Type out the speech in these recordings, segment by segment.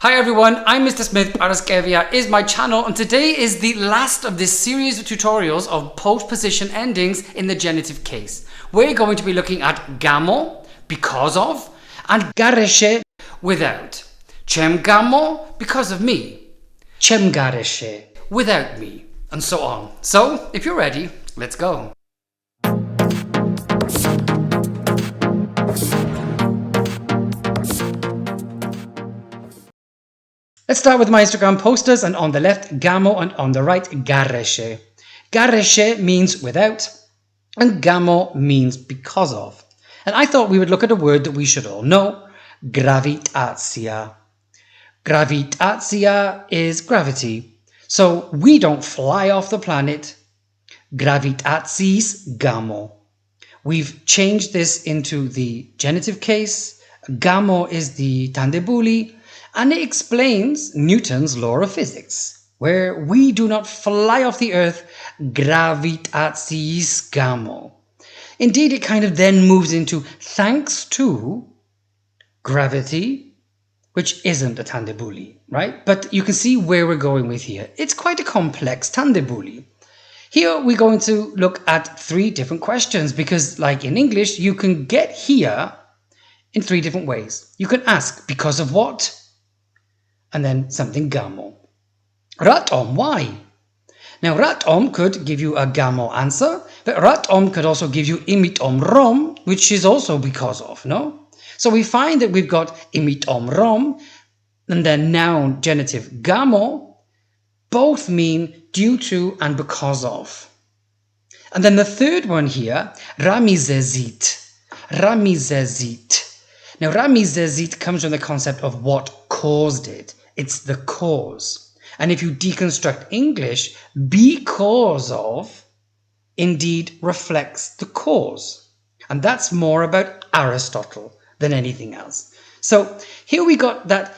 Hi everyone, I'm Mr. Smith. Paraskevia is my channel, and today is the last of this series of tutorials of postposition endings in the genitive case. We're going to be looking at gamo, because of, and garaşe, without. Gamo, because of me. garaşe, without me, and so on. So, if you're ready, let's go. Let's start with my Instagram posters, and on the left, gamo, and on the right, garaşe. Garaşe means without, and gamo means because of. And I thought we would look at a word that we should all know, gravitacja. Gravitacja is gravity. So we don't fly off the planet. Gravitatis gamo. We've changed this into the genitive case. Gamo is the tandebuli, and it explains Newton's law of physics, where we do not fly off the earth. Gravitatis gamo. Indeed, it kind of then moves into thanks to gravity, which isn't a tandebuli, right? But you can see where we're going with here. It's quite a complex tandebuli. Here we're going to look at three different questions because, like in English, you can get here in three different ways. You can ask because of what, and then something gamo. Ratom, why? Now ratom could give you a gamo answer, but ratom could also give you imitom rom, which is also because of, no? So we find that we've got imitom rom, and then noun genitive gamo, both mean due to and because of. And then the third one here, ramizezit. Ramizezit. Now ramizezit comes from the concept of what caused it. It's the cause. And if you deconstruct English, because of indeed reflects the cause. And that's more about Aristotle than anything else. So here we got that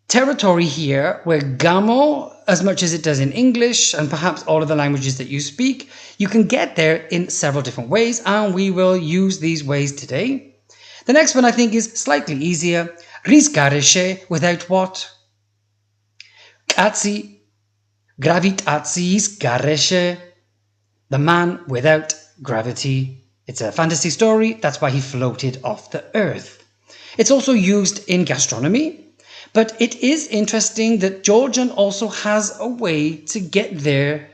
territory here where gamo, as much as it does in English and perhaps all of the languages that you speak, you can get there in several different ways, and we will use these ways today. The next one I think is slightly easier. Garaşe, without what? Katsi, gravitatis garaşe, the man without gravity. It's a fantasy story, that's why he floated off the earth. It's also used in gastronomy, but it is interesting that Georgian also has a way to get there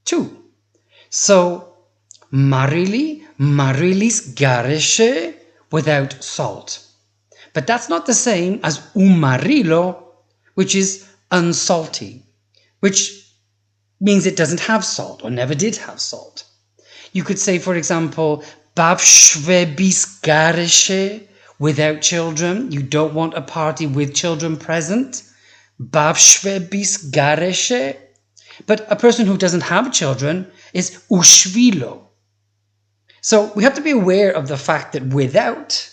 too. So, marilis garaşe, without salt. But that's not the same as umarilo, which is unsalty, which means it doesn't have salt or never did have salt. You could say, for example, bavshvebis garaşe, without children. You don't want a party with children present. Bavshvebis garaşe. But a person who doesn't have children is ushvilo. So we have to be aware of the fact that without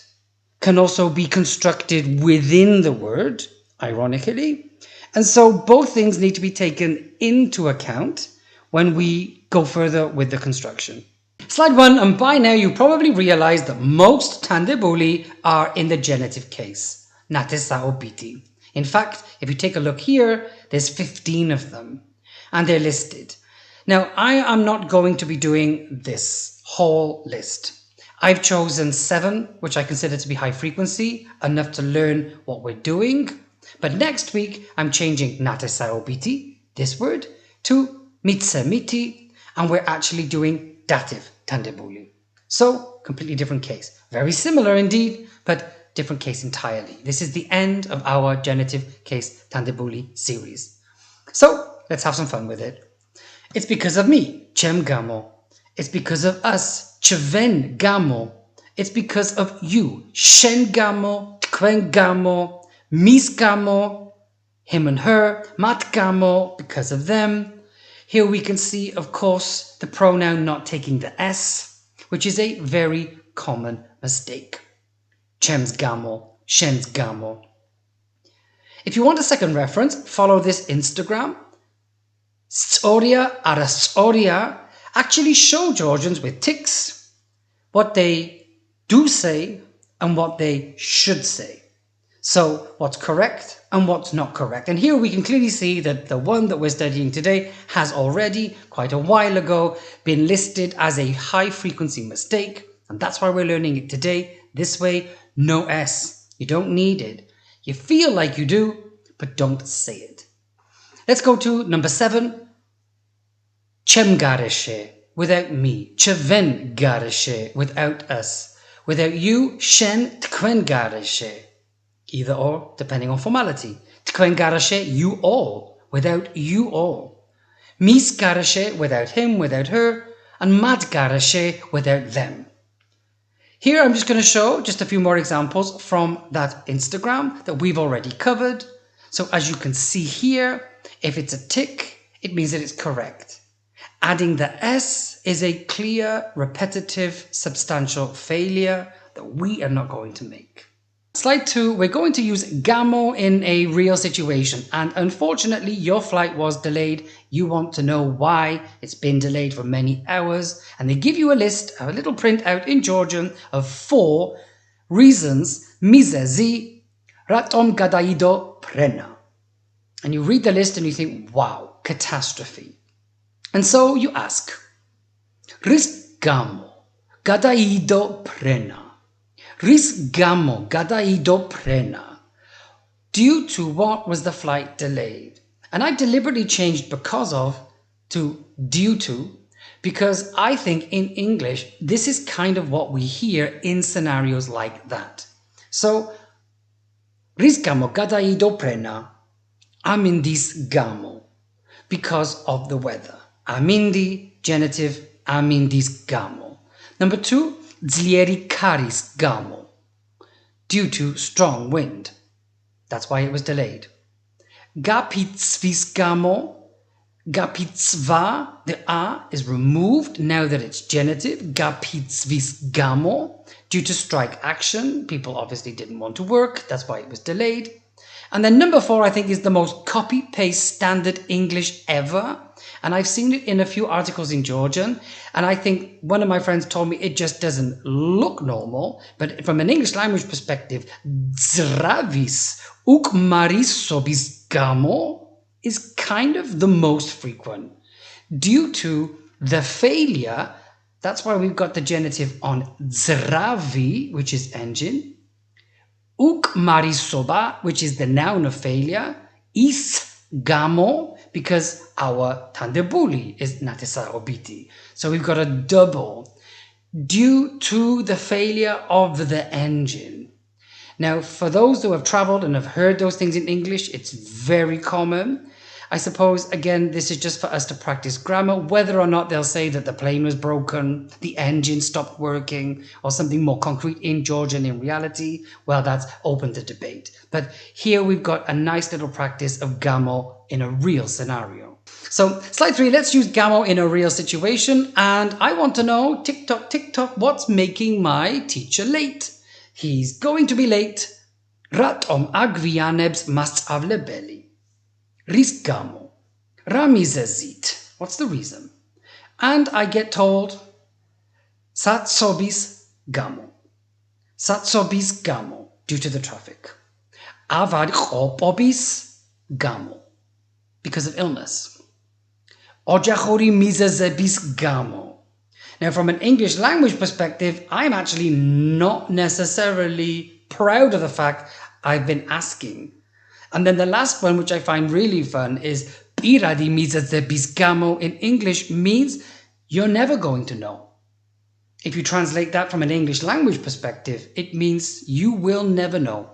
can also be constructed within the word, ironically. And so both things need to be taken into account when we go further with the construction. Slide 1, and by now you probably realize that most tandebuli are in the genitive case, Nათესობითი. In fact, if you take a look here, there's 15 of them, and they're listed. Now, I am not going to be doing this whole list. I've chosen 7, which I consider to be high frequency, enough to learn what we're doing. But next week, I'm changing Nათესობითი, this word, to mitsemithi, and we're actually doing dative tandebuli. So, completely different case. Very similar indeed, but different case entirely. This is the end of our genitive case tandebuli series. So, let's have some fun with it. It's because of me, gamo. It's because of us, gamo. It's because of you, gamo, gamo, gamo, him and her, gamo, because of them. Here we can see, of course, the pronoun not taking the S, which is a very common mistake. gamo, gamo. If you want a second reference, follow this Instagram. Storia ara storia actually show Georgians with ticks what they do say and what they should say. So what's correct and what's not correct? And here we can clearly see that the one that we're studying today has already, quite a while ago, been listed as a high frequency mistake. And that's why we're learning it today. This way, no S. You don't need it. You feel like you do, but don't say it. Let's go to number 7. Nº7-gარეշե, without me. Nº7-գարեշե, without us. Without you, Nº7-գարեշե. Either or, depending on formality. Nº7-գարեշե, you all. Without you all. Mis-գարեշե, without him, without her. And mad-գարեշե, without them. Here I'm just going to show just a few more examples from that Instagram that we've already covered. So as you can see here, if it's a tick, it means that it's correct. Adding the S is a clear, repetitive, substantial failure that we are not going to make. Slide 2, we're going to use gamo in a real situation. And unfortunately, your flight was delayed. You want to know why it's been delayed for many hours. And they give you a list, a little printout in Georgian of 4 reasons. Mizezi, ratom gadaido prena. And you read the list and you think, wow, catastrophe. And so you ask, ris gamo gadaido prena. Ris gamo gadaido prena. Due to what was the flight delayed? And I deliberately changed because of to due to, because I think in English, this is kind of what we hear in scenarios like that. So, ris gamo gadaido prena. Amindis gamo. Because of the weather. Amindi, genitive, amindis gamo. Number 2, dzlieri karis gamo. Due to strong wind. That's why it was delayed. Gapitsvis gamo. Gapitsva, the A is removed now that it's genitive. Gapitsvis gamo. Due to strike action. People obviously didn't want to work. That's why it was delayed. And then number 4, I think, is the most copy-paste standard English ever. And I've seen it in a few articles in Georgian. And I think one of my friends told me it just doesn't look normal. But from an English language perspective, zravis ukmarisobis gamo is kind of the most frequent. Due to the failure, that's why we've got the genitive on zravi, which is engine. Ukmarisoba, which is the noun of failure. Is gamo, because our tandebuli is Nათესობითი. So we've got a double. Due to the failure of the engine. Now, for those who have traveled and have heard those things in English, it's very common. I suppose, again, this is just for us to practice grammar. Whether or not they'll say that the plane was broken, the engine stopped working, or something more concrete in Georgian in reality, well, that's open to debate. But here we've got a nice little practice of gamo in a real scenario. So, slide 3, let's use gamo in a real situation. And I want to know, tick-tock, what's making my teacher late? He's going to be late. Ratom agvianebs mastsavlebeli. Ris gamo. Ramizezit. What's the reason? And I get told, satsobis gamo. Satsobis gamo, due to the traffic. Avarqopobis gamo, because of illness. Ojachori mizezebis gamo. Now, from an English language perspective, I'm actually not necessarily proud of the fact I've been asking. And then the last one, which I find really fun, is piradi mizezebis gamo in English means you're never going to know. If you translate that from an English language perspective, it means you will never know.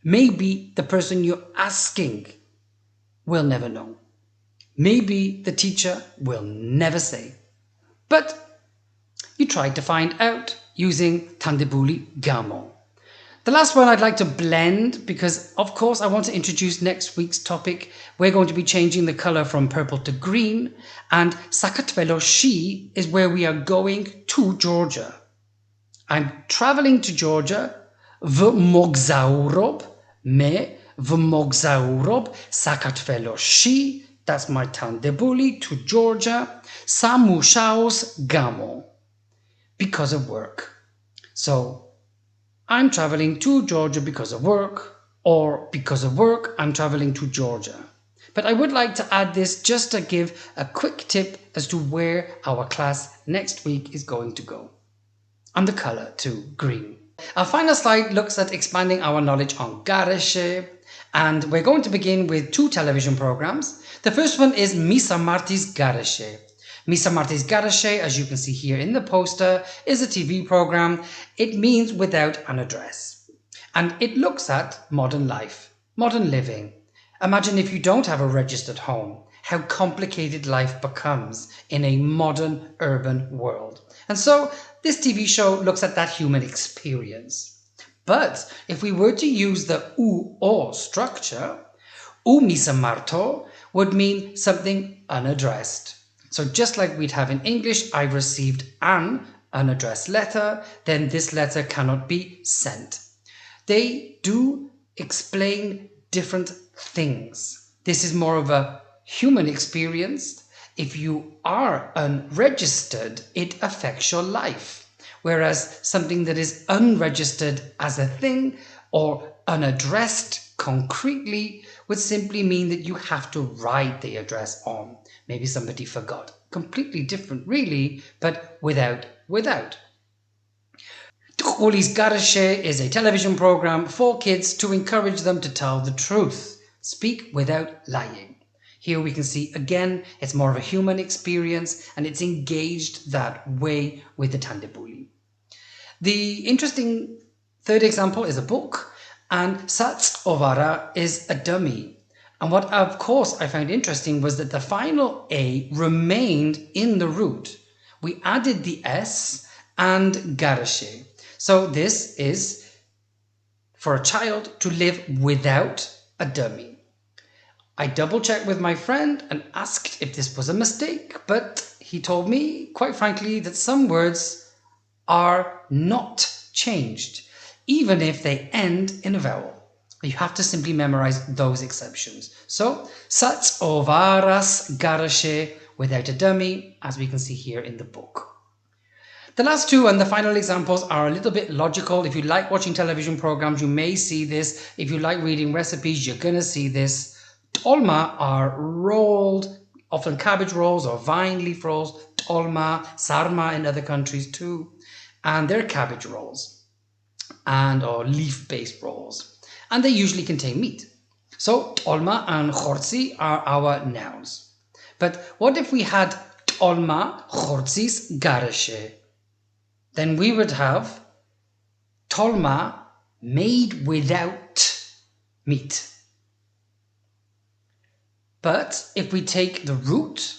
Maybe the person you're asking will never know. Maybe the teacher will never say. But you tried to find out using tandebuli gamo. The last one I'd like to blend because, of course, I want to introduce next week's topic. We're going to be changing the color from purple to green. And Sakatveloshi is where we are going to Georgia. I'm traveling to Georgia. Vmogzaurob, me vmogzaurob, Sakatveloshi. That's my tandebuli to Georgia. Samushaos gamo. Because of work. So, I'm traveling to Georgia because of work, or because of work, I'm traveling to Georgia. But I would like to add this just to give a quick tip as to where our class next week is going to go. And the color too, green. Our final slide looks at expanding our knowledge on Garaşe, and we're going to begin with 2 television programs. The first one is Nº7-Garaşe. Nº7-Garaşe, as you can see here in the poster, is a TV program. It means without an address. And it looks at modern life, modern living. Imagine if you don't have a registered home, how complicated life becomes in a modern urban world. And so this TV show looks at that human experience. But if we were to use the u-o structure, umisamarto would mean something unaddressed. So just like we'd have in English, I received an unaddressed letter, then this letter cannot be sent. They do explain different things. This is more of a human experience. If you are unregistered, it affects your life. Whereas something that is unregistered as a thing or unaddressed concretely would simply mean that you have to write the address on. Maybe somebody forgot. Completely different really, but without. Tandebuli Garaşe is a television program for kids to encourage them to tell the truth. Speak without lying. Here we can see again, it's more of a human experience and it's engaged that way with the tandebuli. The interesting third example is a book, and Sats Ovara is a dummy. And what of course I found interesting was that the final A remained in the root. We added the S and Garaşe. So this is for a child to live without a dummy. I double checked with my friend and asked if this was a mistake, but he told me, quite frankly, that some words are not changed, even if they end in a vowel. You have to simply memorize those exceptions. So, Sats Ovaras Garaşe without a dummy, as we can see here in the book. The last 2 and the final examples are a little bit logical. If you like watching television programs, you may see this. If you like reading recipes, you're going to see this. Tolma are rolled, often cabbage rolls or vine leaf rolls. Tolma, sarma in other countries too. And they're cabbage rolls or leaf-based rolls. And they usually contain meat. So tolma and khortsi are our nouns. But what if we had tolma khortsis garaşe? Then we would have tolma made without meat. But if we take the root,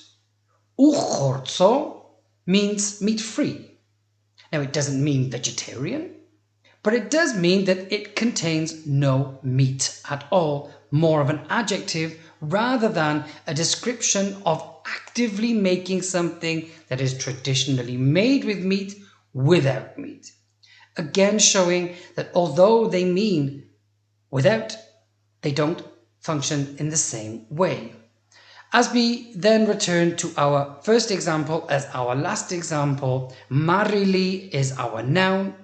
ukhortso means meat-free. Now it doesn't mean vegetarian, but it does mean that it contains no meat at all, more of an adjective rather than a description of actively making something that is traditionally made with meat without meat. Again showing that although they mean without, they don't function in the same way. As we then return to our first example as our last example, marili is our noun.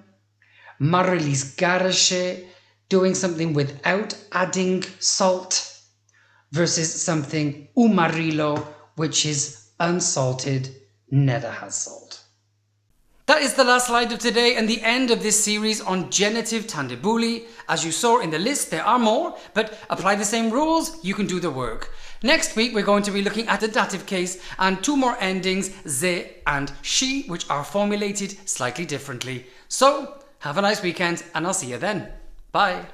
Marilis garaşe, doing something without adding salt, versus something umarilo, which is unsalted, never has salt. That is the last slide of today and the end of this series on genitive tandebuli. As you saw in the list, there are more, but apply the same rules, you can do the work. Next week, we're going to be looking at the dative case and 2 more endings, ze and she, which are formulated slightly differently. So, have a nice weekend and I'll see you then. Bye.